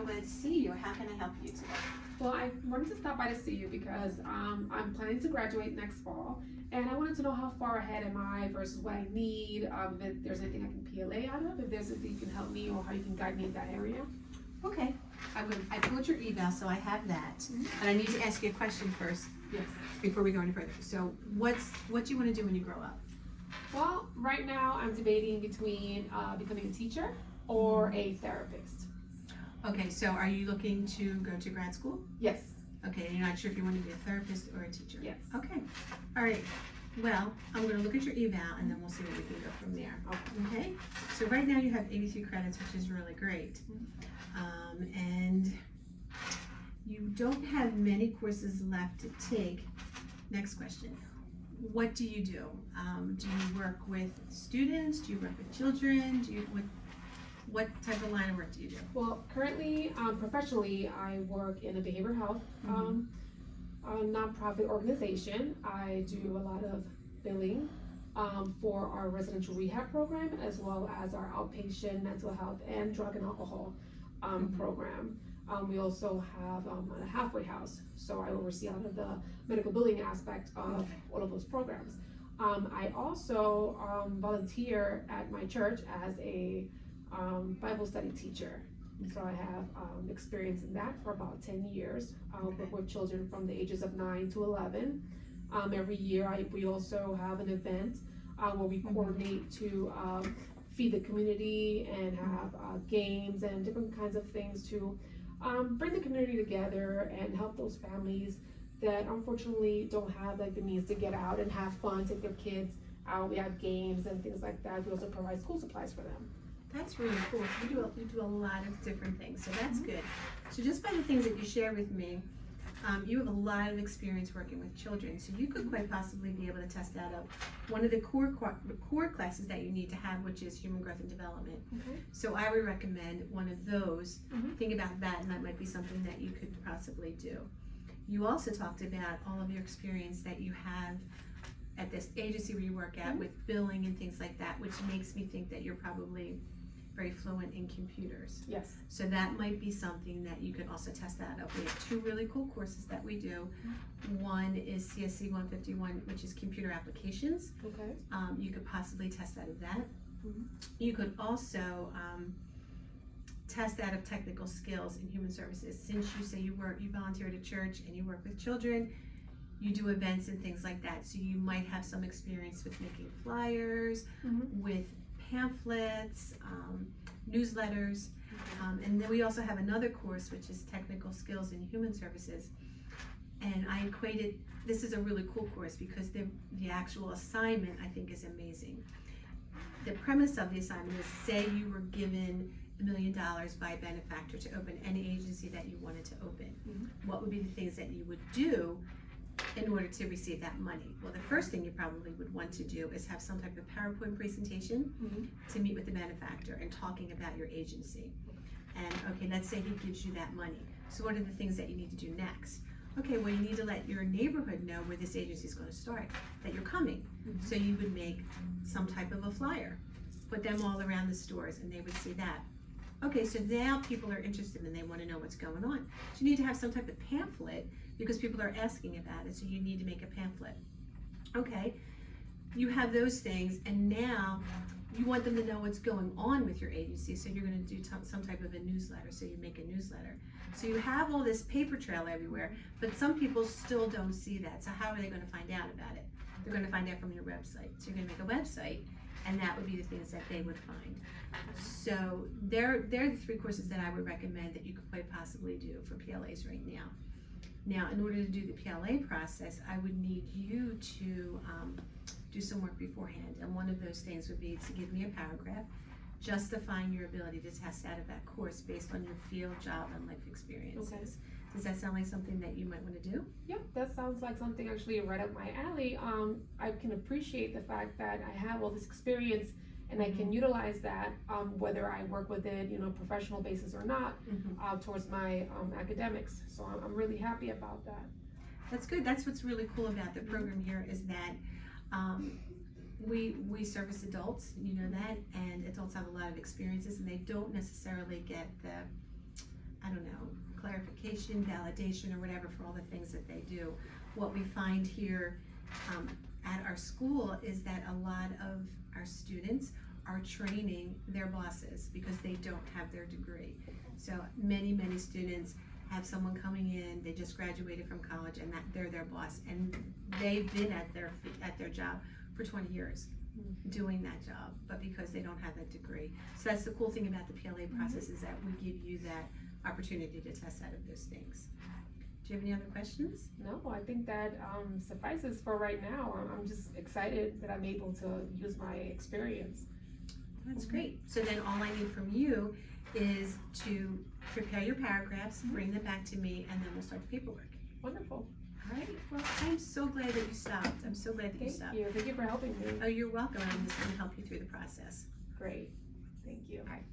wanted to see you. How can I help you today? Well, I wanted to stop by to see you because I'm planning to graduate next fall, and I wanted to know how far ahead am I versus what I need, if there's anything I can PLA out of, if there's anything you can help me or how you can guide me in that area. Okay. I pulled your eval, so I have that. But I need to ask you a question first Yes. before we go any further. So what do you want to do when you grow up? Well, right now I'm debating between becoming a teacher or a therapist. Okay, so are you looking to go to grad school? Yes. Okay, and you're not sure if you want to be a therapist or a teacher? Yes. Okay, all right. Well, I'm going to look at your eval and then we'll see where we can go from there. Okay? So right now you have 83 credits, which is really great. And you don't have many courses left to take. Next question. What do you do? Do you work with students? Do you work with children? What type of line of work do you do? Well, currently, professionally, I work in a behavioral health a nonprofit organization. I do a lot of billing for our residential rehab program, as well as our outpatient mental health and drug and alcohol program. We also have a halfway house, so I oversee a lot of the medical billing aspect of all of those programs. I also volunteer at my church as a Bible study teacher. So I have experience in that for about 10 years. I work with children from the ages of 9 to 11. Every year we also have an event where we coordinate to feed the community and have games and different kinds of things to bring the community together and help those families that unfortunately don't have like the means to get out and have fun, take their kids out. We have games and things like that. We also provide school supplies for them. That's really cool. So you do a lot of different things, so that's good. So just by the things that you share with me, you have a lot of experience working with children, so you could quite possibly be able to test that out. One of the core classes that you need to have, which is human growth and development. So I would recommend one of those. Think about that, and that might be something that you could possibly do. You also talked about all of your experience that you have at this agency where you work at with billing and things like that, which makes me think that you're probably very fluent in computers. Yes. So that might be something that you could also test that out. We have two really cool courses that we do. One is CSC 151, which is computer applications. Okay. You could possibly test out of that. You could also test out of technical skills in human services. Since you say you volunteer at a church and you work with children, you do events and things like that. So you might have some experience with making flyers, with pamphlets, newsletters, and then we also have another course which is technical skills in human services, and I equated, this is a really cool course because the actual assignment I think is amazing. The premise of the assignment is, say you were given $1 million by a benefactor to open any agency that you wanted to open. What would be the things that you would do in order to receive that money? Well, the first thing you probably would want to do is have some type of PowerPoint presentation to meet with the benefactor and talking about your agency. And okay, let's say he gives you that money. So what are the things that you need to do next? Okay, well, you need to let your neighborhood know where this agency is going to start, that you're coming. So you would make some type of a flyer, put them all around the stores, and they would see that. Okay, so now people are interested and they want to know what's going on. So you need to have some type of pamphlet because people are asking about it, so you need to make a pamphlet. Okay, you have those things, and now you want them to know what's going on with your agency, so you're going to do some type of a newsletter, so you make a newsletter. So you have all this paper trail everywhere, but some people still don't see that, so how are they going to find out about it? They're going to find out from your website. So you're going to make a website, and that would be the things that they would find. So they're the three courses that I would recommend that you could quite possibly do for PLAs right now. Now, in order to do the PLA process, I would need you to do some work beforehand, and one of those things would be to give me a paragraph justifying your ability to test out of that course based on your field, job, and life experiences. Okay. Does that sound like something that you might want to do? Yep, that sounds like something actually right up my alley. I can appreciate the fact that I have all this experience and I can utilize that, whether I work with it, professional basis or not, towards my academics. So I'm really happy about that. That's good. That's what's really cool about the program here is that we service adults, you know that, and adults have a lot of experiences and they don't necessarily get the verification, validation, or whatever for all the things that they do. What we find here at our school is that a lot of our students are training their bosses because they don't have their degree. So many students have someone coming in, they just graduated from college, and that they're their boss, and they've been at their job for 20 years doing that job, but because they don't have that degree. So that's the cool thing about the PLA process, is that we give you that opportunity to test out of those things. Do you have any other questions? No, I think that suffices for right now. I'm just excited that I'm able to use my experience. That's great. So then all I need from you is to prepare your paragraphs, bring them back to me, and then we'll start the paperwork. Wonderful. All right. Well, I'm so glad that you stopped. I'm so glad that you stopped. Thank you for helping me. Oh, you're welcome. I'm just going to help you through the process. Great. Thank you. All right.